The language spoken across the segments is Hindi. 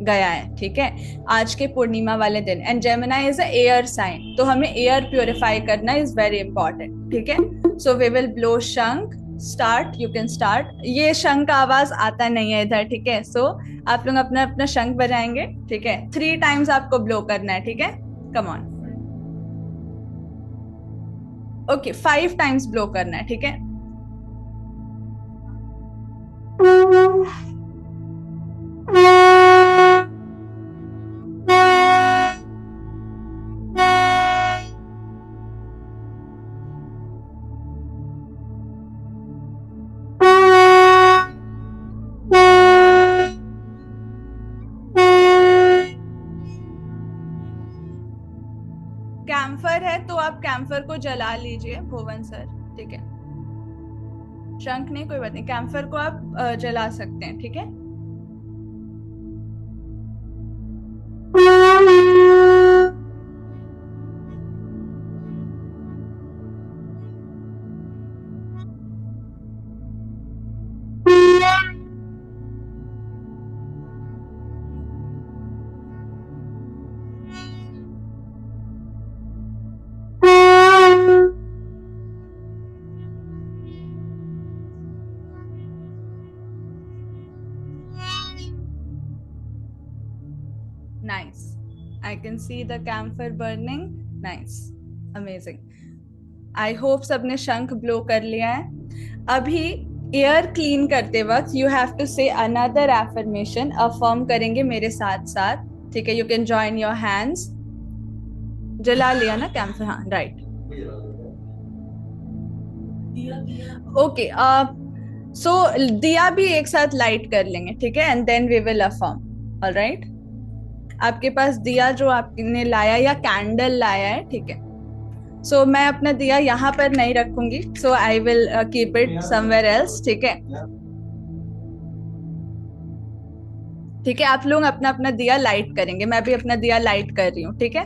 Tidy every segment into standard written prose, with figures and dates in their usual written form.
गया है, ठीक है, आज के पूर्णिमा वाले दिन। And Gemini is a air sign, तो हमें एयर प्योरीफाई करना इज वेरी इंपॉर्टेंट, ठीक है। सो वी विल ब्लो शंख। Start, you can start. ये शंख का आवाज आता नहीं है इधर, ठीक है। सो आप लोग अपना अपना शंख बजाएंगे, ठीक है। 3 टाइम्स आपको ब्लो करना है, ठीक है। Come on. Okay, 5 times blow करना है, ठीक है। कैम्फर है तो आप कैम्फर को जला लीजिए भुवन सर, ठीक है। शंख नहीं, कोई बात नहीं, कैम्फर को आप जला सकते हैं, ठीक है। Nice, I can see the camphor burning. Nice, amazing. I hope सबने शंख ब्लो कर लिया है। अभी एयर क्लीन करते वक्त यू हैव टू से अनदर एफर्मेशन, अफर्म करेंगे मेरे साथ साथ, ठीक है। You can join your hands. जला लिया ना कैम्फर, हाँ राइट। ओके, सो दिया भी एक साथ लाइट कर लेंगे, ठीक है, and then we will affirm. Alright, आपके पास दिया जो आपने लाया या कैंडल लाया है, ठीक है। सो मैं अपना दिया यहाँ पर नहीं रखूंगी, so I will keep it somewhere else, ठीक है। ठीक है, आप लोग अपना अपना दिया लाइट करेंगे, मैं भी अपना दिया लाइट कर रही हूँ, ठीक है।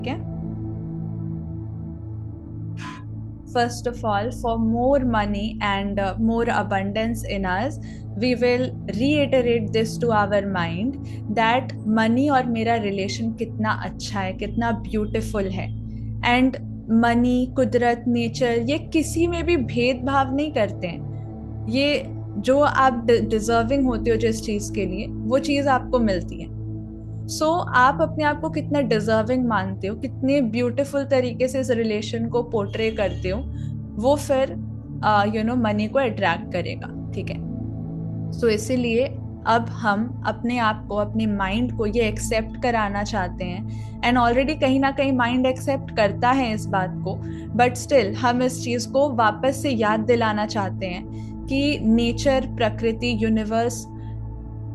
है? First of all, for more money and more abundance in us, we will reiterate this to our mind that money और मेरा रिलेशन कितना अच्छा है, कितना ब्यूटीफुल है. एंड मनी, कुदरत, नेचर, ये किसी में भी भेदभाव नहीं करते हैं. ये जो आप डिजर्विंग होते हो जिस चीज के लिए, वो चीज आपको मिलती है. सो आप अपने आप को कितना डिजर्विंग मानते हो, कितने ब्यूटीफुल तरीके से इस रिलेशन को पोर्ट्रे करते हो, वो फिर मनी को अट्रैक्ट करेगा. ठीक है. सो इसीलिए अब हम अपने आप को, अपने माइंड को ये एक्सेप्ट कराना चाहते हैं. एंड ऑलरेडी कहीं ना कहीं माइंड एक्सेप्ट करता है इस बात को, बट स्टिल हम इस चीज को वापस से याद दिलाना चाहते हैं कि नेचर, प्रकृति, यूनिवर्स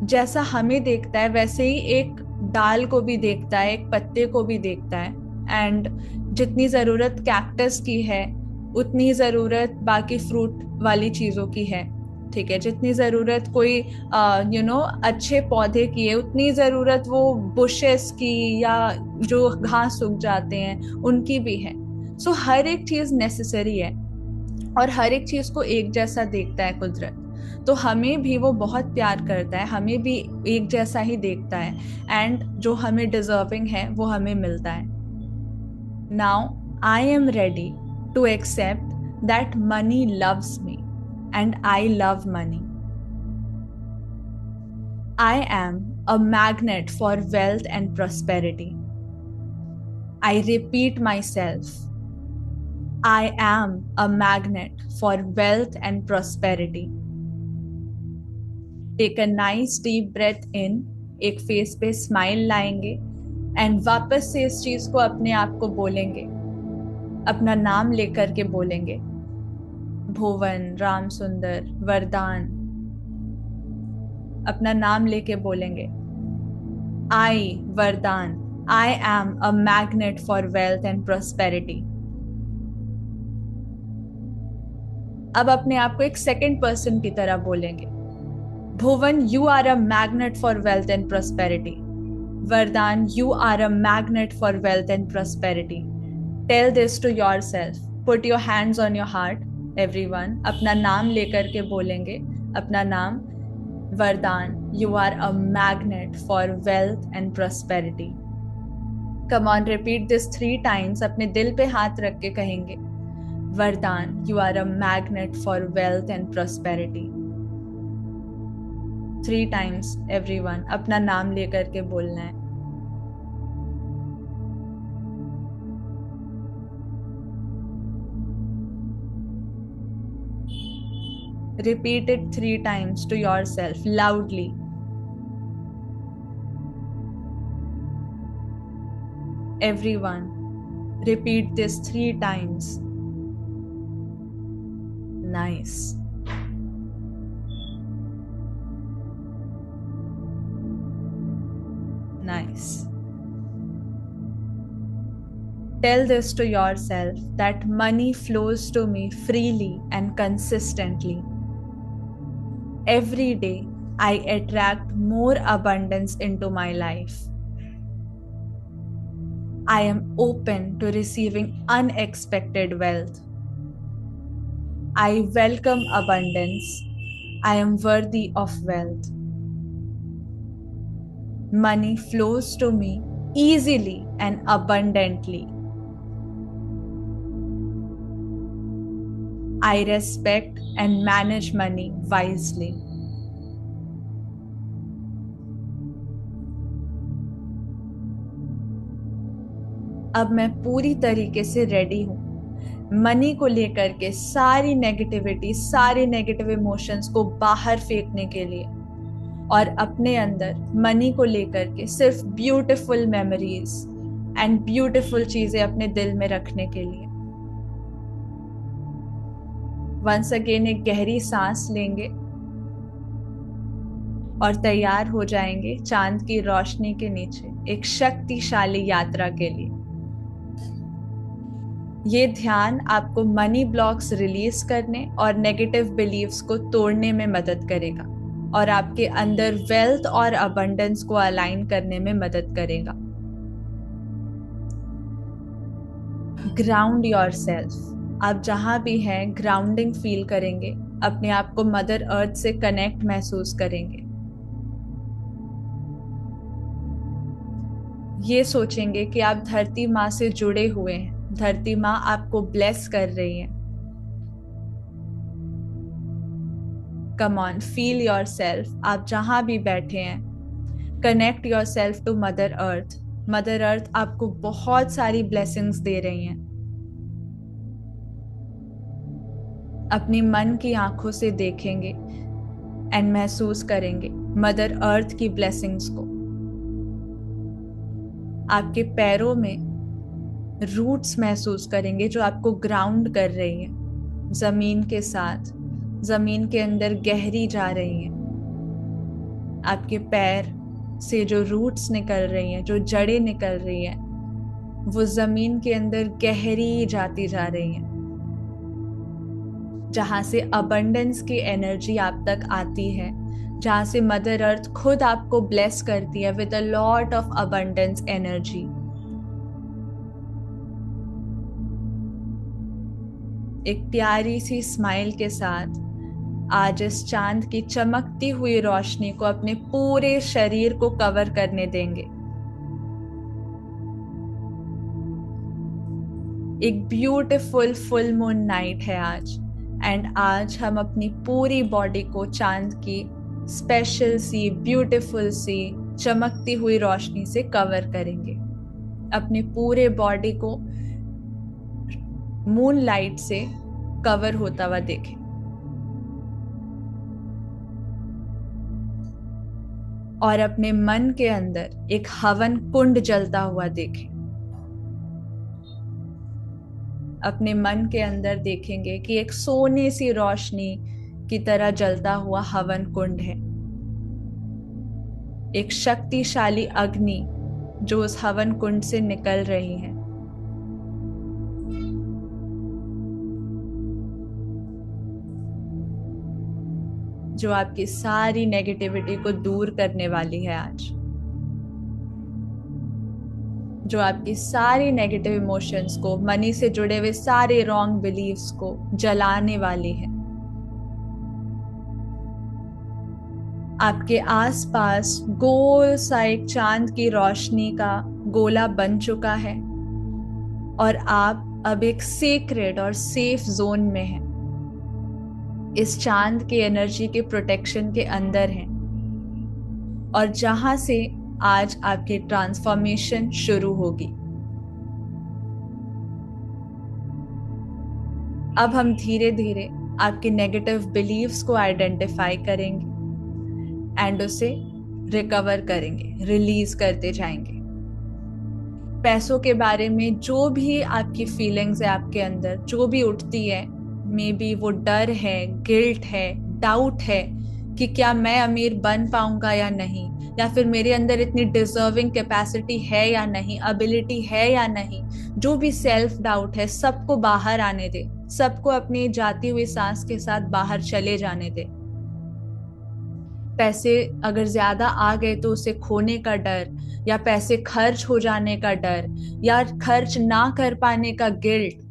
जैसा हमें देखता है वैसे ही एक डाल को भी देखता है, एक पत्ते को भी देखता है. एंड जितनी जरूरत कैक्टस की है उतनी जरूरत बाकी फ्रूट वाली चीजों की है. ठीक है. जितनी जरूरत कोई अच्छे पौधे की है, उतनी जरूरत वो बुशेस की या जो घास सूख जाते हैं उनकी भी है. सो हर एक चीज नेसेसरी है और हर एक चीज को एक जैसा देखता है कुदरत. तो हमें भी वो बहुत प्यार करता है, हमें भी एक जैसा ही देखता है. एंड जो हमें डिजर्विंग है वो हमें मिलता है. Now I am ready to accept that money loves me and I love money. I am a magnet for wealth and prosperity. I repeat myself. I am a magnet for wealth and prosperity. Take a nice deep breath in. एक फेस पे स्माइल लाएंगे एंड वापस से इस चीज को अपने आप को बोलेंगे, अपना नाम लेकर के बोलेंगे. भुवन, राम सुंदर, वरदान, अपना नाम लेके बोलेंगे. आई वरदान, I am a magnet for wealth and prosperity. अब अपने आप को एक सेकंड पर्सन की तरह बोलेंगे. Bhuvan, you are a magnet for wealth and prosperity. Vardan, you are a magnet for wealth and prosperity. Tell this to yourself. Put your hands on your heart. Everyone अपना नाम लेकर के बोलेंगे, अपना नाम. Vardan, you are a magnet for wealth and prosperity. Come on, repeat this 3 times. अपने दिल पे हाथ रख के कहेंगे. Vardhan, you are a magnet for wealth and prosperity. 3 times everyone. अपना नाम लेकर के बोलना है. Repeat it 3 times to yourself loudly. Everyone, repeat this 3 times. Nice. Nice. Tell this to yourself that money flows to me freely and consistently. Every day, I attract more abundance into my life. I am open to receiving unexpected wealth. I welcome abundance. I am worthy of wealth. Money flows to me easily and abundantly. I respect and manage money wisely. अब मैं पूरी तरीके से रेडी हूं मनी को लेकर के सारी नेगेटिविटी, सारे नेगेटिव इमोशंस को बाहर फेंकने के लिए और अपने अंदर मनी को लेकर के सिर्फ ब्यूटीफुल मेमोरीज एंड ब्यूटीफुल चीजें अपने दिल में रखने के लिए. वंस अगेन एक गहरी सांस लेंगे और तैयार हो जाएंगे चांद की रोशनी के नीचे एक शक्तिशाली यात्रा के लिए. ये ध्यान आपको मनी ब्लॉक्स रिलीज करने और नेगेटिव बिलीव्स को तोड़ने में मदद करेगा और आपके अंदर वेल्थ और अबंडेंस को अलाइन करने में मदद करेगा. Ground your self. आप जहां भी हैं ग्राउंडिंग फील करेंगे, अपने आप को मदर अर्थ से कनेक्ट महसूस करेंगे। ये सोचेंगे कि आप धरती माँ से जुड़े हुए हैं, धरती माँ आपको ब्लेस कर रही है। Come on, feel yourself. आप जहां भी बैठे हैं, connect yourself to mother earth. Mother earth आपको बहुत सारी ब्लेसिंग्स दे रही हैं। अपनी मन की आंखों से देखेंगे एंड महसूस करेंगे मदर अर्थ की ब्लेसिंग्स को। आपके पैरों में रूट्स महसूस करेंगे जो आपको ग्राउंड कर रही हैं, जमीन के साथ, जमीन के अंदर गहरी जा रही हैं। आपके पैर से जो रूट्स निकल रही हैं, जो जड़ें निकल रही हैं, वो जमीन के अंदर गहरी जाती जा रही हैं, जहां से अबंडेंस की एनर्जी आप तक आती है, जहां से मदर अर्थ खुद आपको ब्लेस करती है with a lot of abundance energy. एक प्यारी सी स्माइल के साथ आज इस चांद की चमकती हुई रोशनी को अपने पूरे शरीर को कवर करने देंगे। एक ब्यूटीफुल फुल मून नाइट है आज, एंड आज हम अपनी पूरी बॉडी को चांद की स्पेशल सी, ब्यूटीफुल सी, चमकती हुई रोशनी से कवर करेंगे। अपने पूरे बॉडी को मून लाइट से कवर होता हुआ देखें। और अपने मन के अंदर एक हवन कुंड जलता हुआ देखें। अपने मन के अंदर देखेंगे कि एक सोने सी रोशनी की तरह जलता हुआ हवन कुंड है। एक शक्तिशाली अग्नि जो उस हवन कुंड से निकल रही है। जो आपकी सारी नेगेटिविटी को दूर करने वाली है आज, जो आपकी सारी नेगेटिव इमोशंस को, मनी से जुड़े हुए सारे रॉन्ग बिलीव्स को जलाने वाली है। आपके आसपास गोल सा एक चांद की रोशनी का गोला बन चुका है और आप अब एक सीक्रेट और सेफ जोन में हैं। इस चांद के एनर्जी के प्रोटेक्शन के अंदर हैं और जहां से आज आपकी ट्रांसफॉर्मेशन शुरू होगी। अब हम धीरे धीरे आपके नेगेटिव बिलीव्स को आइडेंटिफाई करेंगे एंड उसे रिकवर करेंगे, रिलीज करते जाएंगे। पैसों के बारे में जो भी आपकी फीलिंग्स है आपके अंदर, जो भी उठती है, मे बी वो डर है, गिल्ट है, डाउट है कि क्या मैं अमीर बन पाऊंगा या नहीं, या फिर मेरे अंदर इतनी डिजर्विंग कैपेसिटी है या नहीं, एबिलिटी है या नहीं, जो भी सेल्फ डाउट है सबको बाहर आने दे, सबको अपनी जाती हुई सांस के साथ बाहर चले जाने दे। पैसे अगर ज्यादा आ गए तो उसे खोने का डर, या पैसे खर्च हो जाने का डर, या खर्च ना कर पाने का गिल्ट,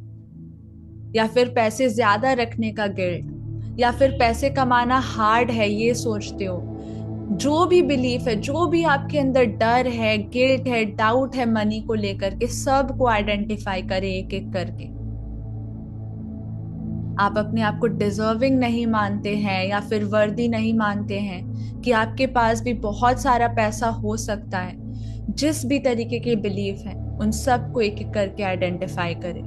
या फिर पैसे ज्यादा रखने का गिल्ट, या फिर पैसे कमाना हार्ड है ये सोचते हो। जो भी बिलीफ है, जो भी आपके अंदर डर है, गिल्ट है, डाउट है मनी को लेकर के, सब को आइडेंटिफाई करें एक एक करके। आप अपने आप को डिजर्विंग नहीं मानते हैं या फिर वर्दी नहीं मानते हैं कि आपके पास भी बहुत सारा पैसा हो सकता है, जिस भी तरीके के बिलीफ हैं उन सब को एक एक करके आइडेंटिफाई करें।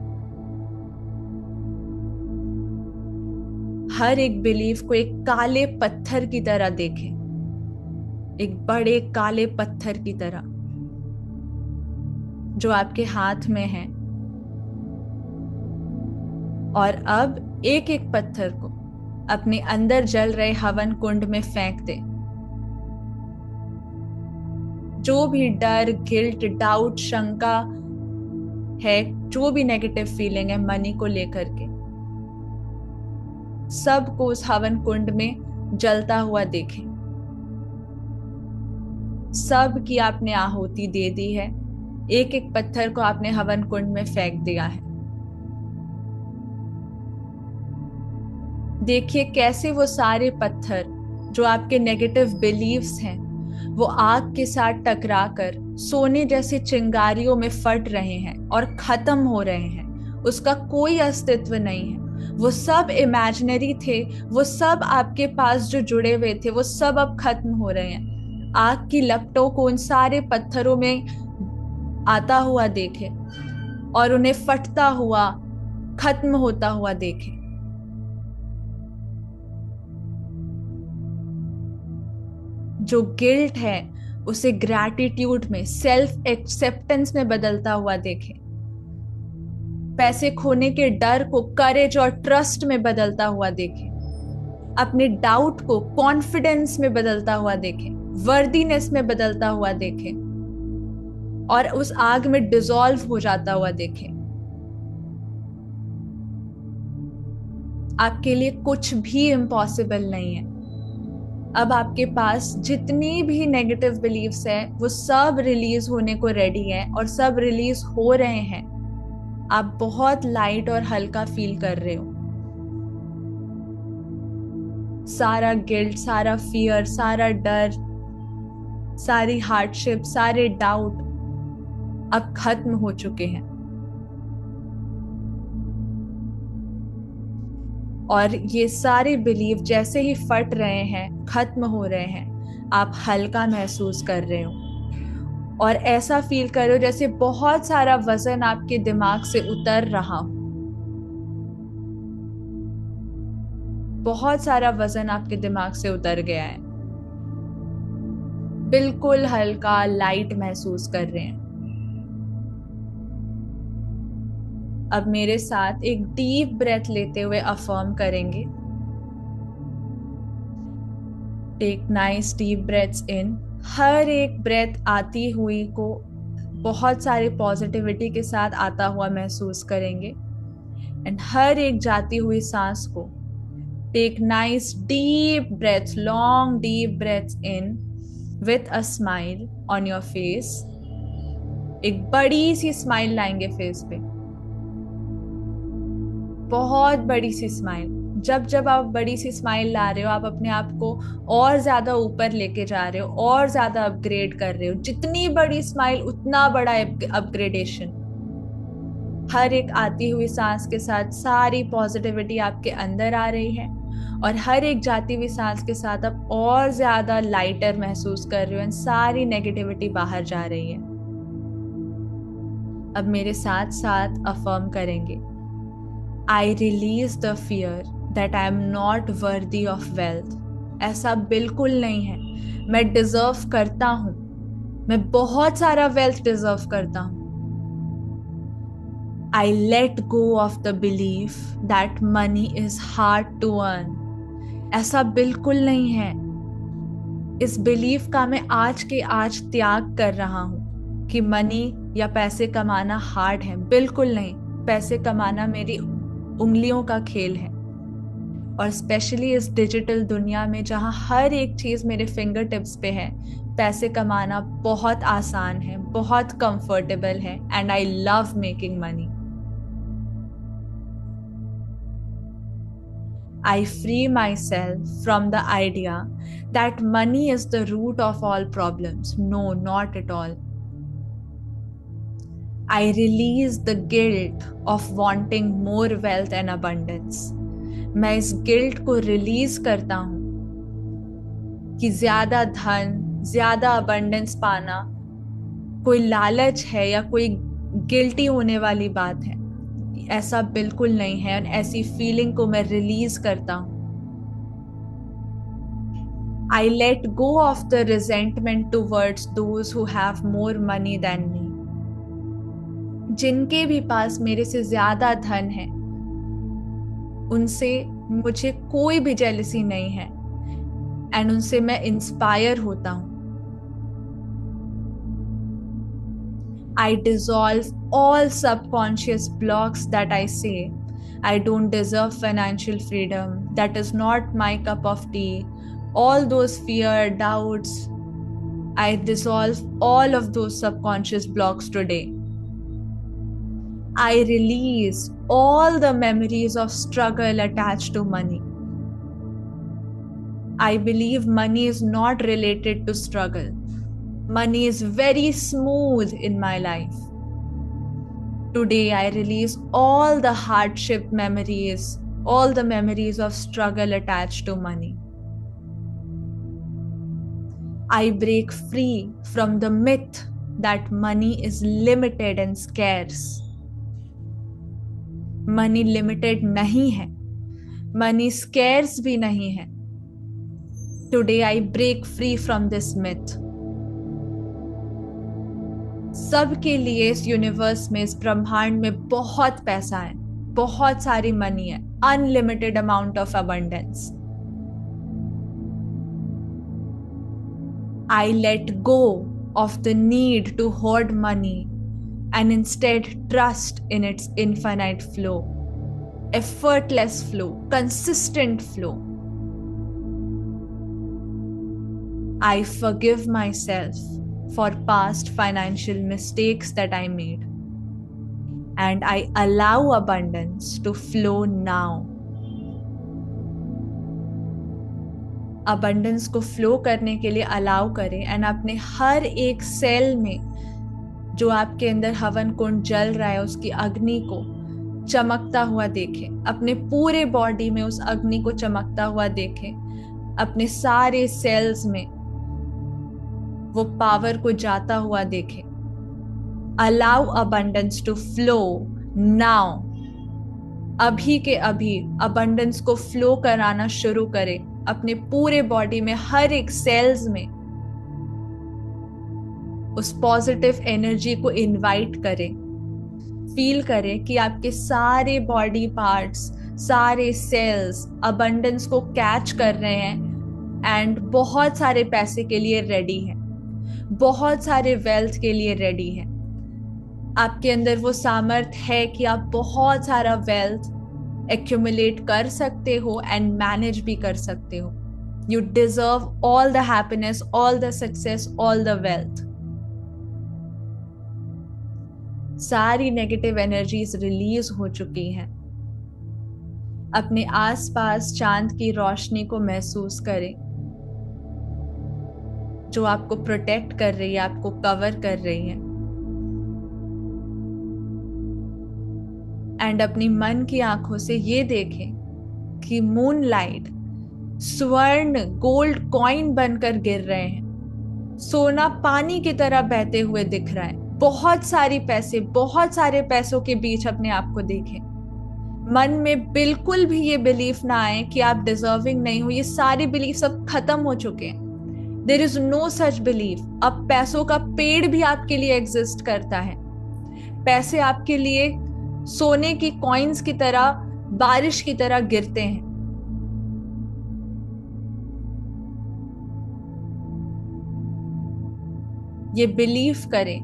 हर एक बिलीफ को एक काले पत्थर की तरह देखें, एक बड़े काले पत्थर की तरह जो आपके हाथ में है। और अब एक एक पत्थर को अपने अंदर जल रहे हवन कुंड में फेंक दे। जो भी डर, गिल्ट, डाउट, शंका है, जो भी नेगेटिव फीलिंग है मनी को लेकर के, सब को उस हवन कुंड में जलता हुआ देखें। सब की आपने आहुति दे दी है, एक एक पत्थर को आपने हवन कुंड में फेंक दिया है। देखिए कैसे वो सारे पत्थर जो आपके नेगेटिव बिलीव्स हैं वो आग के साथ टकराकर सोने जैसी चिंगारियों में फट रहे हैं और खत्म हो रहे हैं। उसका कोई अस्तित्व नहीं है। वो सब इमेजिनरी थे, वो सब आपके पास जो जुड़े हुए थे वो सब अब खत्म हो रहे हैं। आग की लपटों को उन सारे पत्थरों में आता हुआ देखे और उन्हें फटता हुआ, खत्म होता हुआ देखे। जो गिल्ट है उसे ग्रैटिट्यूड में, सेल्फ एक्सेप्टेंस में बदलता हुआ देखे। पैसे खोने के डर को करेज और ट्रस्ट में बदलता हुआ देखे। अपने डाउट को कॉन्फिडेंस में बदलता हुआ देखे, वर्दीनेस में बदलता हुआ देखे और उस आग में डिसॉल्व हो जाता हुआ देखे। आपके लिए कुछ भी इम्पॉसिबल नहीं है। अब आपके पास जितनी भी नेगेटिव बिलीव्स हैं वो सब रिलीज होने को रेडी है और सब रिलीज हो रहे हैं। आप बहुत लाइट और हल्का फील कर रहे हो। सारा गिल्ट, सारा फियर, सारा डर, सारी हार्डशिप, सारे डाउट अब खत्म हो चुके हैं। और ये सारे बिलीव जैसे ही फट रहे हैं, खत्म हो रहे हैं, आप हल्का महसूस कर रहे हो और ऐसा फील कर रहे हो जैसे बहुत सारा वजन आपके दिमाग से उतर रहा हो। बहुत सारा वजन आपके दिमाग से उतर गया है। बिल्कुल हल्का, लाइट महसूस कर रहे हैं। अब मेरे साथ एक डीप ब्रेथ लेते हुए अफर्म करेंगे। टेक नाइस डीप ब्रेथ्स इन। हर एक ब्रेथ आती हुई को बहुत सारे पॉजिटिविटी के साथ आता हुआ महसूस करेंगे एंड हर एक जाती हुई सांस को take nice deep breaths, long deep breaths in with a smile on your face. एक बड़ी सी स्माइल लाएंगे फेस पे, बहुत बड़ी सी स्माइल। जब जब आप बड़ी सी स्माइल ला रहे हो आप अपने आप को और ज्यादा ऊपर लेके जा रहे हो और ज्यादा अपग्रेड कर रहे हो। जितनी बड़ी स्माइल उतना बड़ा अपग्रेडेशन। हर एक आती हुई सांस के साथ सारी पॉजिटिविटी आपके अंदर आ रही है और हर एक जाती हुई सांस के साथ आप और ज्यादा लाइटर महसूस कर रहे हो एंड सारी नेगेटिविटी बाहर जा रही है। अब मेरे साथ साथ अफर्म करेंगे। I release the fear that I am not worthy of wealth. ऐसा बिल्कुल नहीं है। मैं डिजर्व करता हूं। मैं बहुत सारा वेल्थ डिजर्व करता हूं। I let go of the belief that money is hard to earn. ऐसा बिल्कुल नहीं है। इस बिलीफ का मैं आज के आज त्याग कर रहा हूं कि मनी या पैसे कमाना हार्ड है। बिल्कुल नहीं। पैसे कमाना मेरी उंगलियों का खेल है और स्पेशली इस डिजिटल दुनिया में जहां हर एक चीज मेरे फिंगर टिप्स पे है, पैसे कमाना बहुत आसान है, बहुत कंफर्टेबल है and I love making money. I free myself from the idea that money is the root of all problems. No, not at all. I release the guilt of wanting more wealth and abundance. मैं इस गिल्ट को रिलीज करता हूं कि ज्यादा धन, ज्यादा अबंडेंस पाना कोई लालच है या कोई गिल्टी होने वाली बात है। ऐसा बिल्कुल नहीं है और ऐसी फीलिंग को मैं रिलीज करता हूं। I let go of the resentment towards those who have more money than me. जिनके भी पास मेरे से ज्यादा धन है उनसे मुझे कोई भी जेलसी नहीं है एंड उनसे मैं इंस्पायर होता हूं। I dissolve all subconscious blocks that I say I don't deserve financial freedom, that is not my cup of tea, all those fear, doubts. I dissolve all of those subconscious blocks today. I release all the memories of struggle attached to money. I believe money is not related to struggle. Money is very smooth in my life. Today, I release all the hardship memories, all the memories of struggle attached to money. I break free from the myth that money is limited and scarce. Money limited नहीं है. Money scarce भी नहीं है. Today, I break free from this myth. सबके लिए इस यूनिवर्स में, इस ब्रह्मांड में बहुत पैसा है, बहुत सारी मनी है, unlimited amount of abundance. I let go of the need to hoard money and instead trust in its infinite flow, effortless flow, consistent flow. I forgive myself for past financial mistakes that I made, and I allow abundance to flow now. Abundance को फ्लो करने के लिए अलाउ करें एंड अपने हर एक सेल में जो आपके अंदर हवन कुंड जल रहा है उसकी अग्नि को चमकता हुआ देखें. अपने पूरे बॉडी में उस अग्नि को चमकता हुआ देखें. अपने सारे सेल्स में वो पावर को जाता हुआ देखें. Allow abundance to flow now. अभी के अभी अबंडेंस को फ्लो कराना शुरू करें. अपने पूरे बॉडी में हर एक सेल्स में उस पॉजिटिव एनर्जी को इनवाइट करें. फील करें कि आपके सारे बॉडी पार्ट्स, सारे सेल्स अबंडेंस को कैच कर रहे हैं एंड बहुत सारे पैसे के लिए रेडी हैं, बहुत सारे वेल्थ के लिए रेडी हैं. आपके अंदर वो सामर्थ्य है कि आप बहुत सारा वेल्थ एक्यूमुलेट कर सकते हो एंड मैनेज भी कर सकते हो. You deserve all the happiness, all the success, all the wealth. सारी नेगेटिव एनर्जीज रिलीज हो चुकी हैं. अपने आसपास चांद की रोशनी को महसूस करें जो आपको प्रोटेक्ट कर रही है, आपको कवर कर रही है. एंड अपनी मन की आंखों से ये देखें कि मूनलाइट स्वर्ण गोल्ड कॉइन बनकर गिर रहे हैं. सोना पानी की तरह बहते हुए दिख रहा है. बहुत सारी पैसे, बहुत सारे पैसों के बीच अपने आप को देखें. मन में बिल्कुल भी ये बिलीफ ना आए कि आप डिजर्विंग नहीं हो. ये सारे बिलीफ सब खत्म हो चुके हैं. There is no such belief. अब पैसों का पेड़ भी आपके लिए एग्जिस्ट करता है. पैसे आपके लिए सोने की कॉइन्स की तरह, बारिश की तरह गिरते हैं. ये बिलीव करें,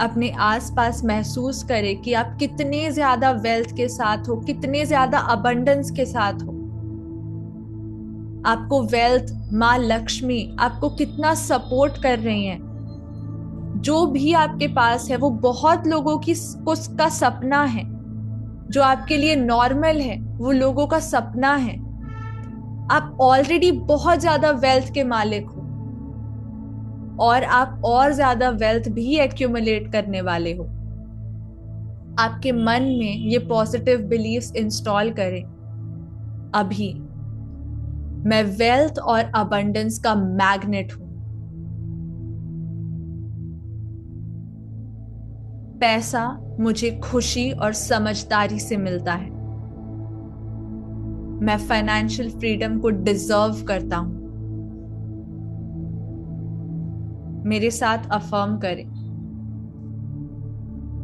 अपने आसपास महसूस करें कि आप कितने ज्यादा वेल्थ के साथ हो, कितने ज्यादा अबंडेंस के साथ हो. आपको वेल्थ, माँ लक्ष्मी आपको कितना सपोर्ट कर रही हैं. जो भी आपके पास है वो बहुत लोगों की उसका सपना है. जो आपके लिए नॉर्मल है वो लोगों का सपना है. आप ऑलरेडी बहुत ज्यादा वेल्थ के मालिक हो और आप और ज्यादा वेल्थ भी एक्यूमुलेट करने वाले हो. आपके मन में ये पॉजिटिव बिलीफ्स इंस्टॉल करें. अभी मैं वेल्थ और अबंडेंस का मैग्नेट हूं. पैसा मुझे खुशी और समझदारी से मिलता है. मैं फाइनेंशियल फ्रीडम को डिजर्व करता हूं. मेरे साथ अफर्म करें.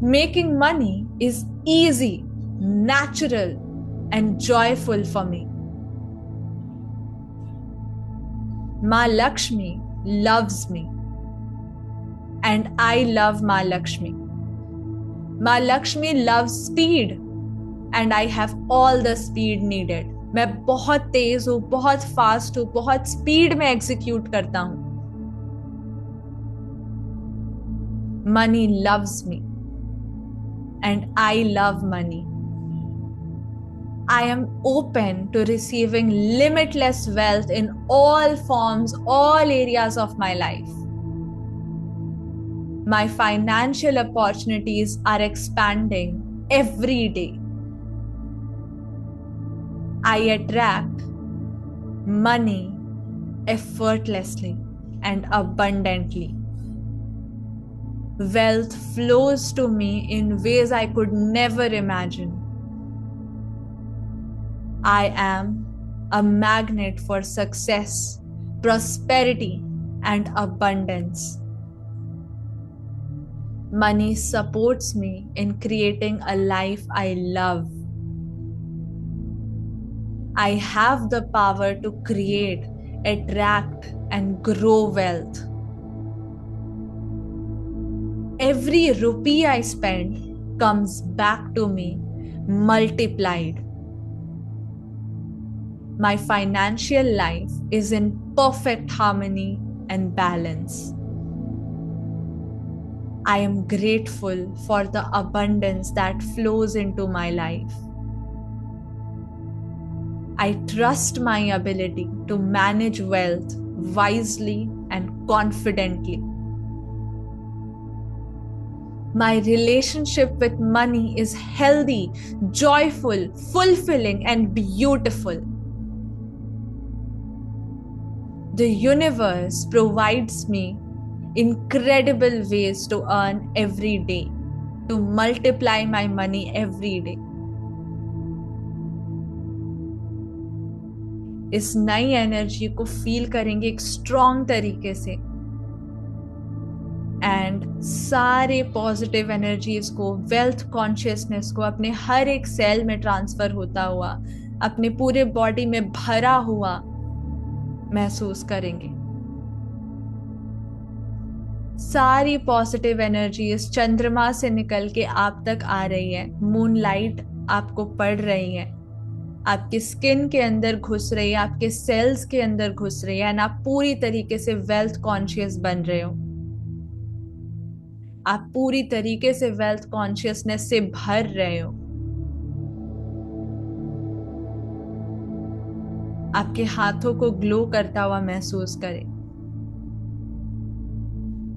Making money is easy, natural and joyful for me. मां Lakshmi loves me and I love मां लक्ष्मी. मां Lakshmi loves speed and I have all the speed needed. मैं बहुत तेज हूं, बहुत फास्ट हूं, बहुत स्पीड में एग्जीक्यूट करता हूं. Money loves me and I love money. I am open to receiving limitless wealth in all forms, all areas of my life. My financial opportunities are expanding every day. I attract money effortlessly and abundantly. Wealth flows to me in ways I could never imagine. I am a magnet for success, prosperity, and abundance. Money supports me in creating a life I love. I have the power to create, attract, and grow wealth. Every rupee I spend comes back to me multiplied. My financial life is in perfect harmony and balance. I am grateful for the abundance that flows into my life. I trust my ability to manage wealth wisely and confidently. My relationship with money is healthy, joyful, fulfilling, and beautiful. The universe provides me incredible ways to earn every day, to multiply my money every day. इस नई एनर्जी को फील करेंगे एक स्ट्रॉन्ग तरीके से, एंड सारे पॉजिटिव एनर्जीज को, वेल्थ कॉन्शियसनेस को अपने हर एक सेल में ट्रांसफर होता हुआ, अपने पूरे बॉडी में भरा हुआ महसूस करेंगे. सारी पॉजिटिव एनर्जी इस चंद्रमा से निकल के आप तक आ रही है. मूनलाइट आपको पड़ रही है, आपकी स्किन के अंदर घुस रही है, आपके सेल्स के अंदर घुस रही है, एंड आप पूरी तरीके से वेल्थ कॉन्शियस बन रहे हो. आप पूरी तरीके से वेल्थ कॉन्शियसनेस से भर रहे हो. आपके हाथों को ग्लो करता हुआ महसूस करें.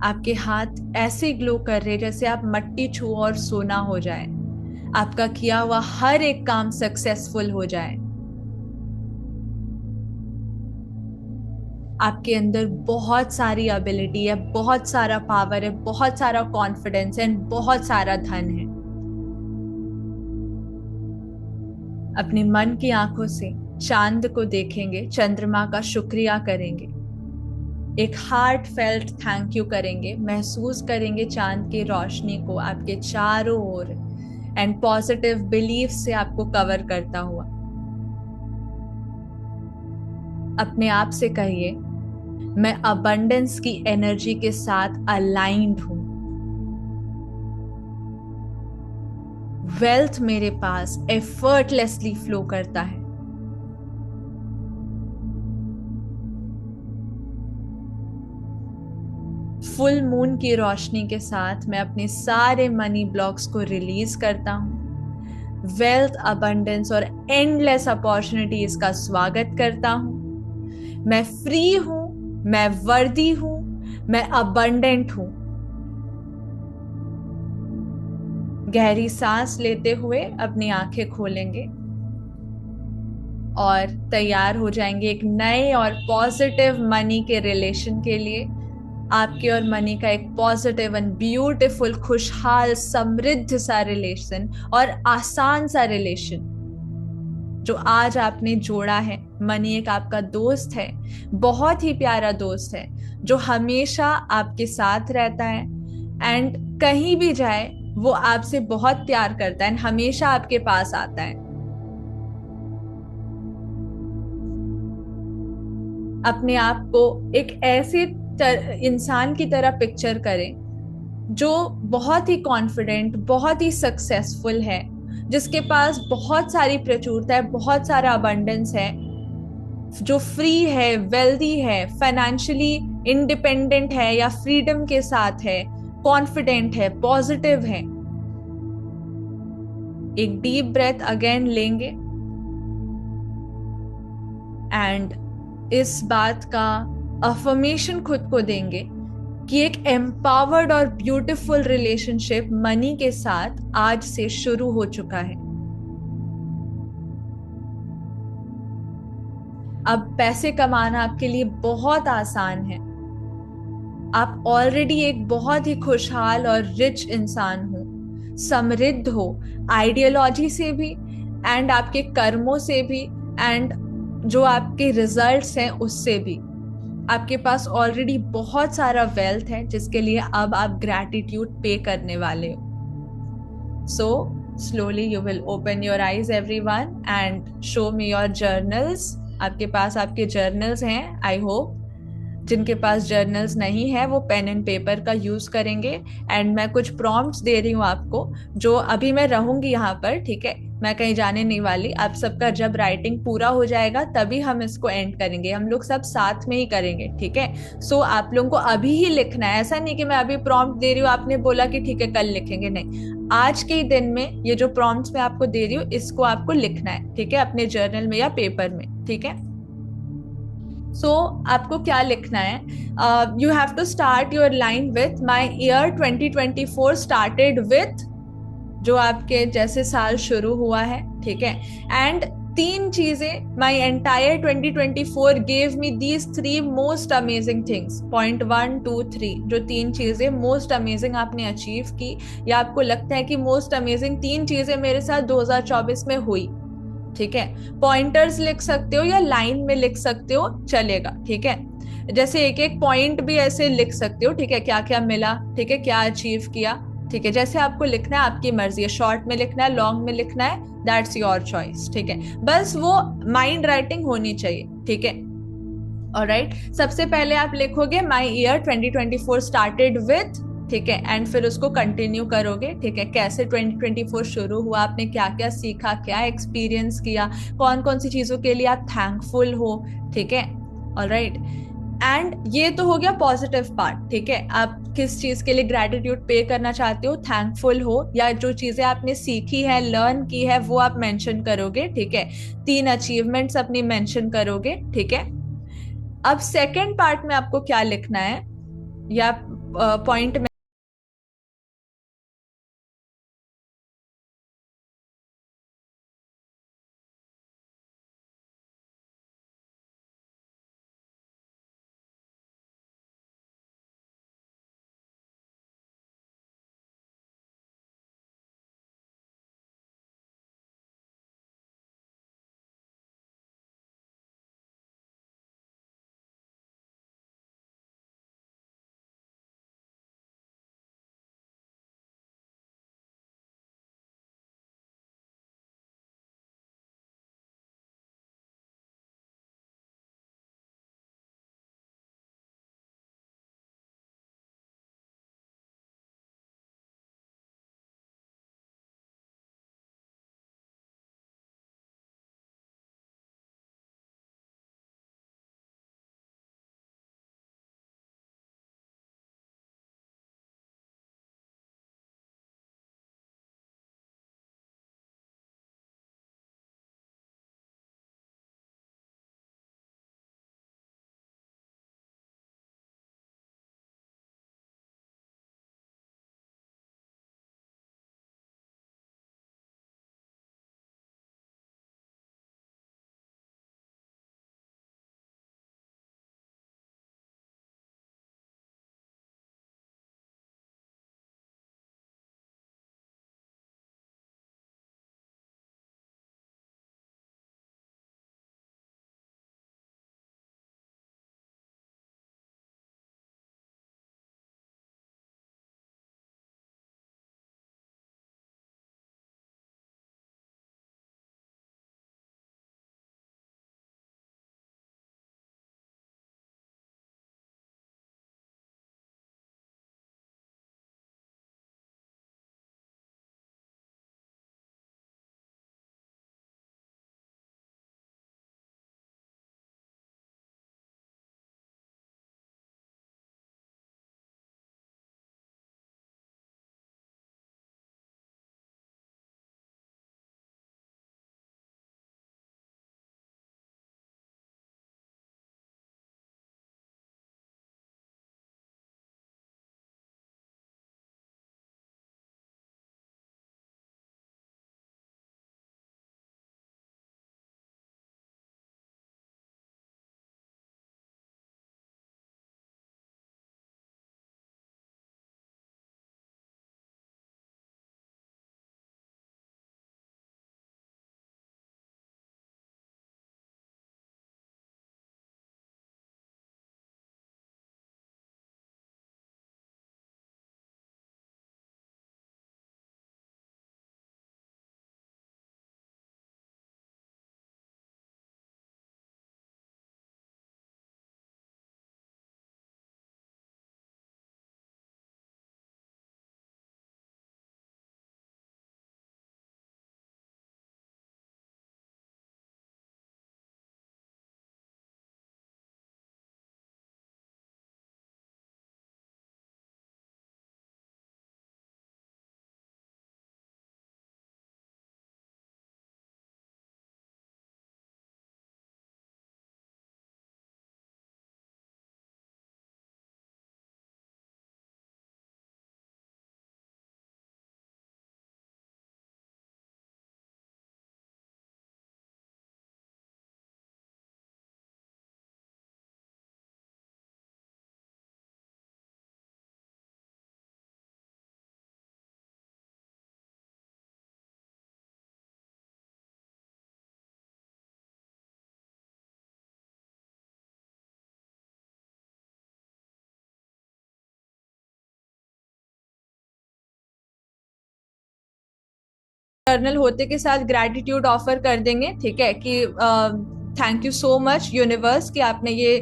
आपके हाथ ऐसे ग्लो कर रहे जैसे आप मट्टी छुओ और सोना हो जाए. आपका किया हुआ हर एक काम सक्सेसफुल हो जाए. आपके अंदर बहुत सारी एबिलिटी है, बहुत सारा पावर है, बहुत सारा कॉन्फिडेंस है, एंड बहुत सारा धन है. अपने मन की आंखों से चांद को देखेंगे, चंद्रमा का शुक्रिया करेंगे, एक हार्ट फेल्ट थैंक यू करेंगे, महसूस करेंगे चांद की रोशनी को आपके चारों ओर, एंड पॉजिटिव बिलीफ से आपको कवर करता हुआ. अपने आप से कहिए, मैं अबंडेंस की एनर्जी के साथ अलाइंड हूं. वेल्थ मेरे पास एफर्टलेसली फ्लो करता है. फुल मून की रोशनी के साथ मैं अपने सारे मनी ब्लॉक्स को रिलीज करता हूं. वेल्थ, अबंडेंस और एंडलेस अपॉर्चुनिटीज का स्वागत करता हूं. मैं फ्री हूं, मैं वर्दी हूं, मैं अबंडेंट हूं. गहरी सांस लेते हुए अपनी आंखें खोलेंगे और तैयार हो जाएंगे एक नए और पॉजिटिव मनी के रिलेशन के लिए. आपके और मनी का एक पॉजिटिव एंड ब्यूटीफुल, खुशहाल, समृद्ध सा रिलेशन और आसान सा रिलेशन जो आज आपने जोड़ा है. मनी एक आपका दोस्त है, बहुत ही प्यारा दोस्त है, जो हमेशा आपके साथ रहता है, एंड कहीं भी जाए वो आपसे बहुत प्यार करता है एंड हमेशा आपके पास आता है. अपने आप को एक ऐसे इंसान की तरह पिक्चर करें जो बहुत ही कॉन्फिडेंट, बहुत ही सक्सेसफुल है, जिसके पास बहुत सारी प्रचुरता है, बहुत सारा अबंडेंस है, जो फ्री है, वेल्दी है, फाइनेंशियली इंडिपेंडेंट है या फ्रीडम के साथ है, कॉन्फिडेंट है, पॉजिटिव है. एक डीप ब्रेथ अगेन लेंगे एंड इस बात का अफर्मेशन खुद को देंगे कि एक एम्पावर्ड और ब्यूटीफुल रिलेशनशिप मनी के साथ आज से शुरू हो चुका है। अब पैसे कमाना आपके लिए बहुत आसान है। आप ऑलरेडी एक बहुत ही खुशहाल और रिच इंसान हो, समृद्ध हो, आइडियोलॉजी से भी एंड आपके कर्मों से भी एंड जो आपके रिजल्ट्स हैं उससे भी। आपके पास ऑलरेडी बहुत सारा वेल्थ है जिसके लिए अब आप ग्रैटिट्यूड पे करने वाले हो। सो slowly you will open your eyes everyone and show me your journals। आपके पास आपके जर्नल्स हैं आई होप। जिनके पास जर्नल्स नहीं है वो पेन एंड पेपर का यूज करेंगे। एंड मैं कुछ प्रॉम्प्ट्स दे रही हूँ आपको, जो अभी मैं रहूंगी यहाँ पर, ठीक है, मैं कहीं जाने नहीं वाली। आप सबका जब राइटिंग पूरा हो जाएगा तभी हम इसको एंड करेंगे, हम लोग सब साथ में ही करेंगे, ठीक है। सो आप लोगों को अभी ही लिखना है, ऐसा नहीं कि मैं अभी प्रॉम्प्ट दे रही हूँ आपने बोला कि ठीक है कल लिखेंगे, नहीं। आज के ही दिन में ये जो प्रॉम्प्ट्स मैं आपको दे रही हूँ इसको आपको लिखना है, ठीक है, अपने जर्नल में या पेपर में, ठीक है। सो आपको क्या लिखना है? You have to start your line with my year 2024 started with, जो आपके जैसे साल शुरू हुआ है, ठीक है। एंड तीन चीजें, my entire 2024 gave me these three most amazing things, point 1 2 3, जो तीन चीजें मोस्ट अमेजिंग आपने अचीव की या आपको लगता है कि मोस्ट अमेजिंग तीन चीजें मेरे साथ 2024 में हुई, ठीक है। पॉइंटर्स लिख सकते हो या लाइन में लिख सकते हो, चलेगा, ठीक है। जैसे एक एक पॉइंट भी ऐसे लिख सकते हो, ठीक है, क्या क्या मिला, ठीक है, क्या अचीव किया, ठीक है। जैसे आपको लिखना है आपकी मर्जी है, शॉर्ट में लिखना है, लॉन्ग में लिखना है, दैट्स योर चॉइस, ठीक है। बस वो माइंड राइटिंग होनी चाहिए, ठीक है। ऑलराइट, सबसे पहले आप लिखोगे माई ईयर 2024 स्टार्टेड विथ, ठीक है, एंड फिर उसको कंटिन्यू करोगे, ठीक है, कैसे 2024 शुरू हुआ, आपने क्या क्या सीखा, क्या एक्सपीरियंस किया, कौन कौन सी चीजों के लिए आप थैंकफुल हो, ठीक है। ऑलराइट, एंड ये तो हो गया पॉजिटिव पार्ट, ठीक है। आप किस चीज के लिए ग्रेटिट्यूड पे करना चाहते हो, थैंकफुल हो, या जो चीजें आपने सीखी है, लर्न की है, वो आप मेंशन करोगे, ठीक है। तीन अचीवमेंट्स अपनी मेंशन करोगे, ठीक है। अब सेकंड पार्ट में आपको क्या लिखना है या पॉइंट जर्नल होते के साथ ग्रैटिट्यूड ऑफर कर देंगे, ठीक है, कि thank you so much universe कि आपने ये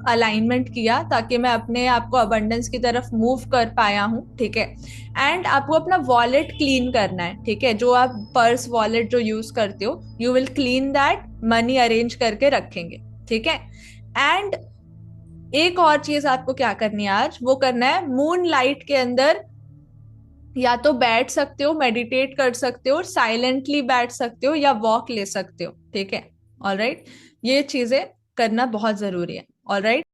अलाइनमेंट किया ताकि मैं अपने आप को अबंडेंस की तरफ मूव कर पाया हूँ, ठीक है। एंड आपको अपना वॉलेट क्लीन करना है, ठीक है, जो आप पर्स वॉलेट जो यूज करते हो, you will clean that, money arrange करके रखेंगे, ठीक है। एंड एक और चीज आपको क्या करनी है आज, वो करना है मून लाइट के अंदर या तो बैठ सकते हो, मेडिटेट कर सकते हो, साइलेंटली बैठ सकते हो, या वॉक ले सकते हो, ठीक है। ऑलराइट, ये चीजें करना बहुत जरूरी है। ऑलराइट।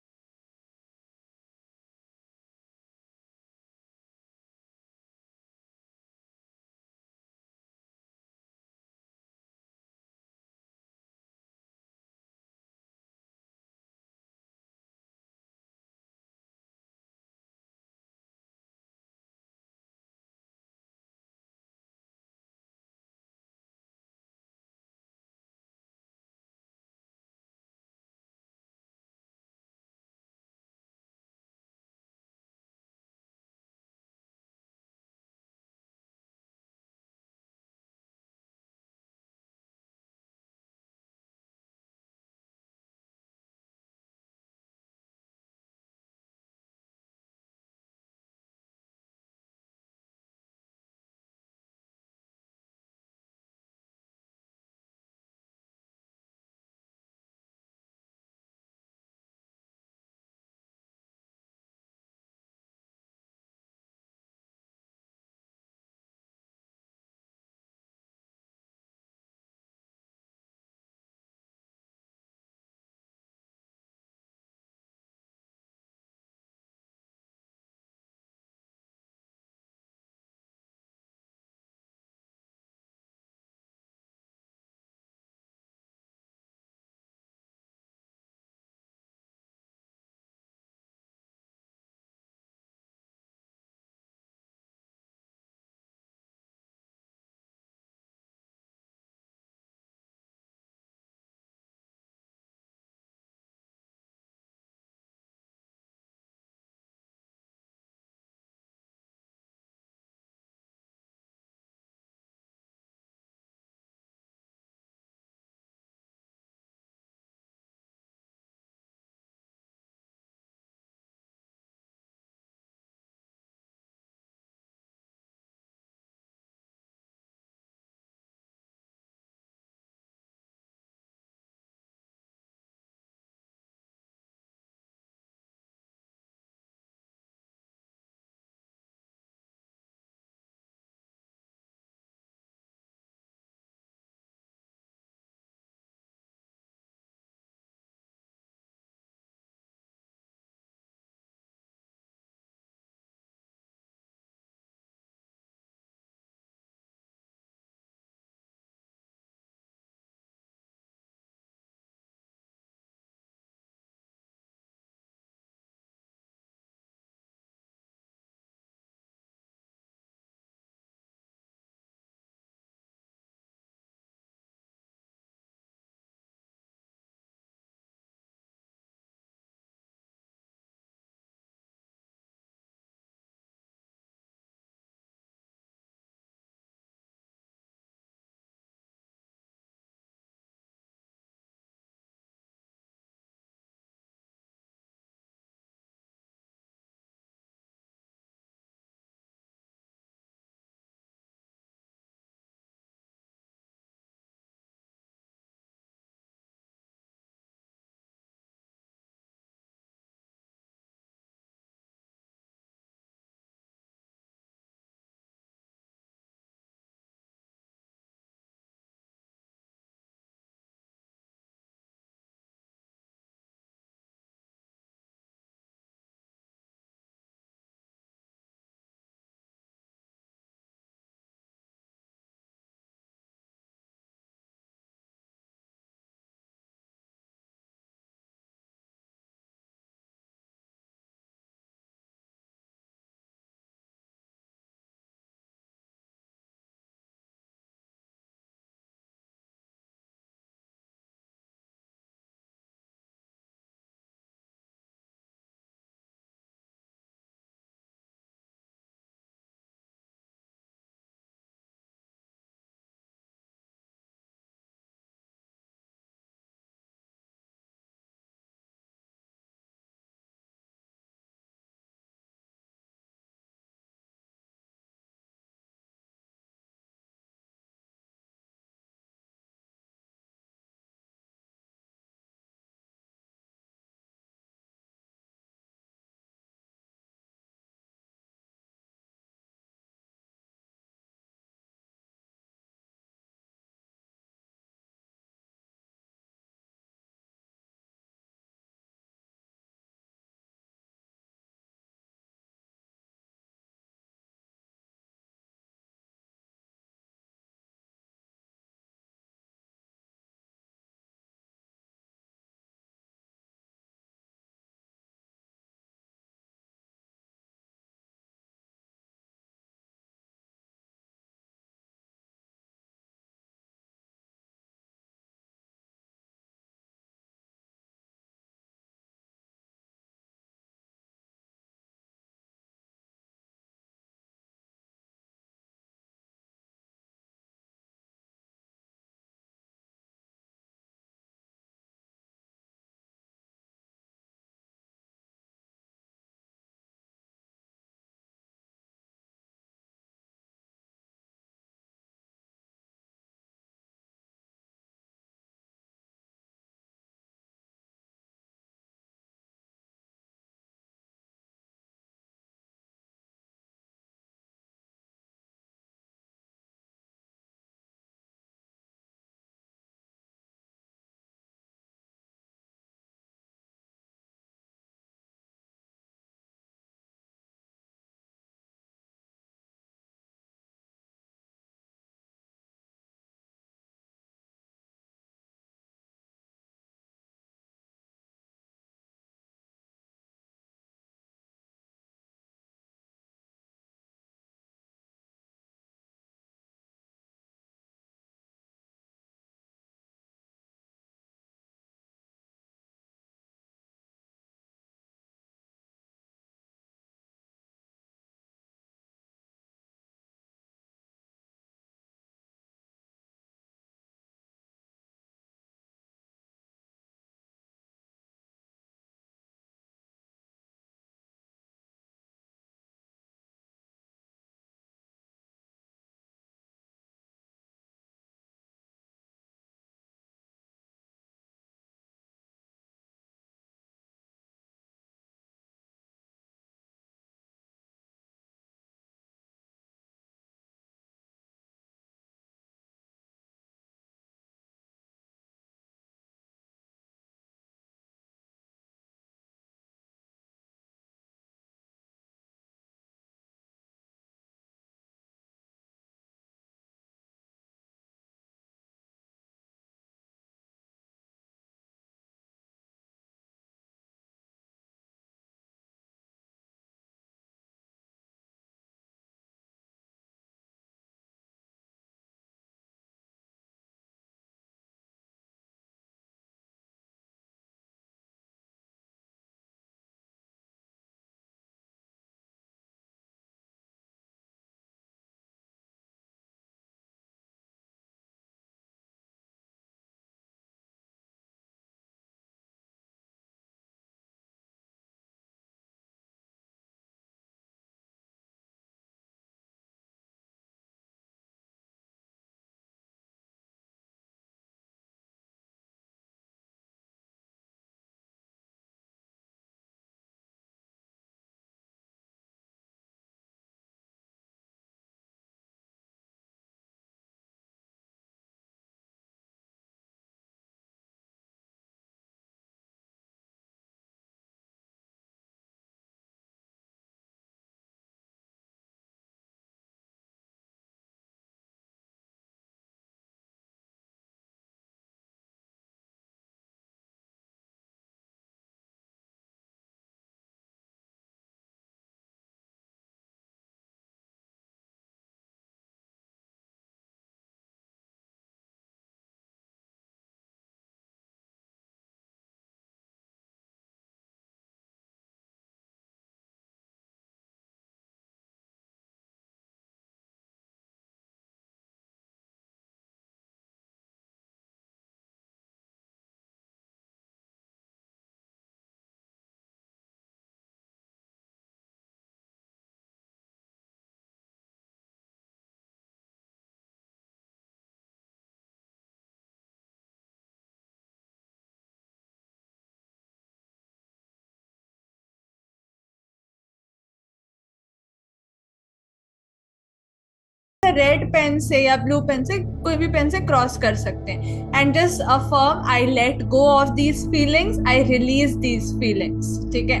रेड पेन से या ब्लू पेन से, कोई भी पेन से क्रॉस कर सकते हैं। And just affirm, I let go of these feelings, I release these feelings. ठीक है,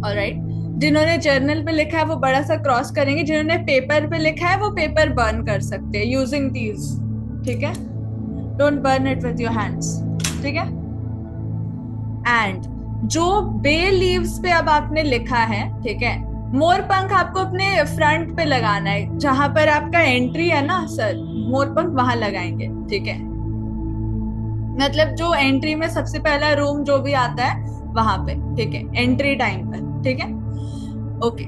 ऑलराइट। जिन्होंने जर्नल पे लिखा है वो बड़ा सा क्रॉस करेंगे, जिन्होंने पेपर पे लिखा है वो पेपर बर्न कर सकते हैं यूजिंग दीज। ठीक है, don't burn it with your hands. ठीक है, एंड जो बे लीव्स पे अब आपने लिखा है, ठीक है, मोर पंख आपको अपने फ्रंट पे लगाना है, जहां पर आपका एंट्री है ना सर, मोर पंख वहां लगाएंगे। ठीक है, मतलब जो एंट्री में सबसे पहला रूम जो भी आता है वहां पे। ठीक है, एंट्री टाइम पर। ठीक है, ओके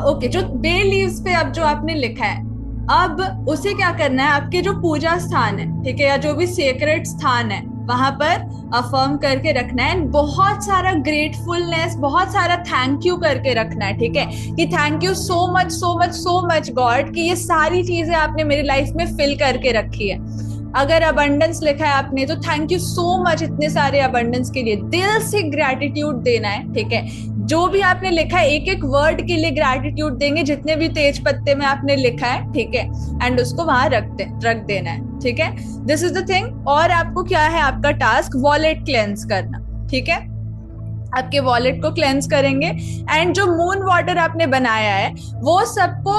ओके। जो बे लीव्स पे अब जो आपने लिखा है, अब उसे क्या करना है, आपके जो पूजा स्थान है, ठीक है, या जो भी सेक्रेट स्थान है वहां पर अफर्म करके रखना है। बहुत सारा ग्रेटफुलनेस, बहुत सारा थैंक यू करके रखना है। ठीक है, कि thank you so much so much so much God कि ये सारी चीजें आपने मेरी लाइफ में फिल करके रखी है। अगर अबंडेंस लिखा है आपने तो थैंक यू सो मच इतने सारे अबंडेंस के लिए, दिल से ग्रेटिट्यूड देना है। ठीक है, जो भी आपने लिखा है एक एक वर्ड के लिए ग्रेटिट्यूड देंगे, जितने भी तेज पत्ते में आपने लिखा है। ठीक है, एंड उसको वहां रख देना है। ठीक है, दिस इज द थिंग। और आपको क्या है, आपका टास्क वॉलेट क्लेंस करना। ठीक है, आपके वॉलेट को क्लेंस करेंगे। एंड जो मून वाटर आपने बनाया है वो सबको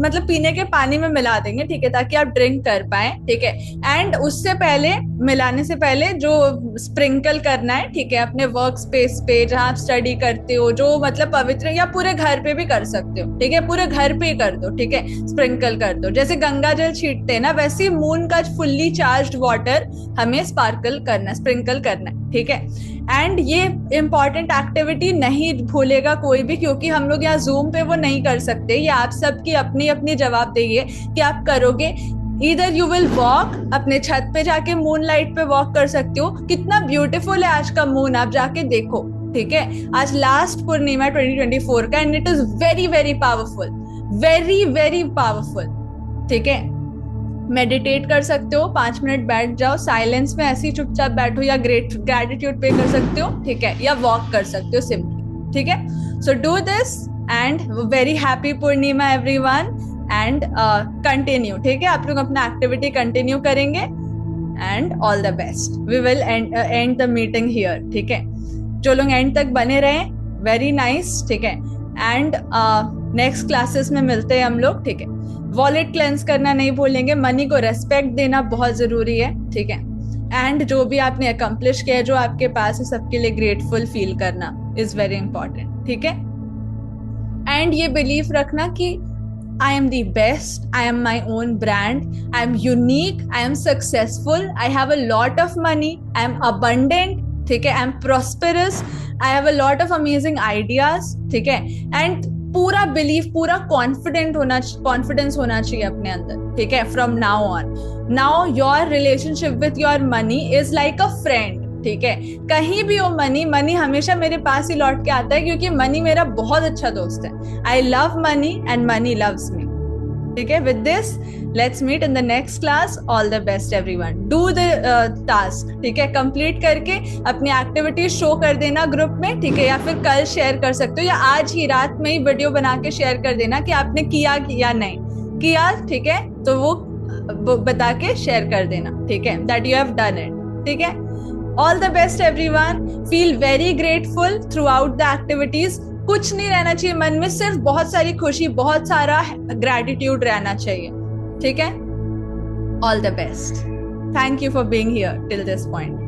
मतलब पीने के पानी में मिला देंगे। ठीक है, ताकि आप ड्रिंक कर पाए। ठीक है, एंड उससे पहले, मिलाने से पहले जो स्प्रिंकल करना है, ठीक है, अपने वर्क स्पेस पे जहां आप स्टडी करते हो, जो मतलब पवित्र, या पूरे घर पे भी कर सकते हो। ठीक है, पूरे घर पे ही कर दो। ठीक है, स्प्रिंकल कर दो, जैसे गंगा जल छींटते हैं ना, वैसे मून का फुल्ली चार्ज्ड वाटर हमें स्पार्कल करना, स्प्रिंकल करना है। ठीक है, एंड ये इंपॉर्टेंट एक्टिविटी नहीं भूलेगा कोई भी, क्योंकि हम लोग यहाँ जूम पे वो नहीं कर सकते। ये आप सबकी अपनी अपनी जवाबदेही है कि आप करोगे। इधर यू विल वॉक, अपने छत पे जाके मून लाइट पे वॉक कर सकते हो। कितना ब्यूटीफुल है आज का मून, आप जाके देखो। ठीक है, आज लास्ट पूर्णिमा 2024 का, and it is very very powerful, very very powerful. ठीक है, मेडिटेट कर सकते हो, 5 मिनट बैठ जाओ साइलेंस में, ऐसे ही चुपचाप बैठो, या ग्रेटिट्यूड पे कर सकते हो। ठीक है, या वॉक कर सकते हो सिंपली। ठीक है, so do this and very happy Purnima everyone, and continue. ठीक है, आप लोग अपना एक्टिविटी कंटिन्यू करेंगे, and all the best. We will end the meeting here. ठीक है, जो लोग एंड तक बने रहे, वेरी नाइस। ठीक है, एंड नेक्स्ट क्लासेस में मिलते हैं हम लोग। ठीक है, वॉलेट क्लेंस करना नहीं भूलेंगे, मनी को रेस्पेक्ट देना बहुत जरूरी है। ठीक है, एंड जो भी आपने अकम्प्लिश किया, जो आपके पास है, सबके लिए ग्रेटफुल फील करना इज वेरी इंपॉर्टेंट। ठीक है, एंड ये बिलीफ रखना कि I am the best, I am my own brand, I am unique, I am successful, I have a lot of money, I M abundant. ठीक है, I am prosperous, I have a lot of amazing ideas. ठीक है, एंड पूरा बिलीफ, पूरा कॉन्फिडेंस होना चाहिए अपने अंदर। ठीक है, from now on, now your relationship with your money is like a friend. ठीक है, कहीं भी हो मनी हमेशा मेरे पास ही लौट के आता है, क्योंकि मनी मेरा बहुत अच्छा दोस्त है। I love money and money loves me. ठीक है, with this let's meet in the next class. All the best everyone, do the task. ठीक है, कंप्लीट करके अपनी एक्टिविटी शो कर देना ग्रुप में। ठीक है, या फिर कल शेयर कर सकते हो, या आज ही रात में ही वीडियो बना के शेयर कर देना कि आपने किया या नहीं किया। ठीक है, तो वो बता के शेयर कर देना। ठीक है, that you have done it. ठीक है, all the best everyone, feel very grateful through out the activities. कुछ नहीं रहना चाहिए मन में, सिर्फ बहुत सारी खुशी, बहुत सारा ग्रेटिट्यूड रहना चाहिए। ठीक है, all the best, thank you for being here till this point.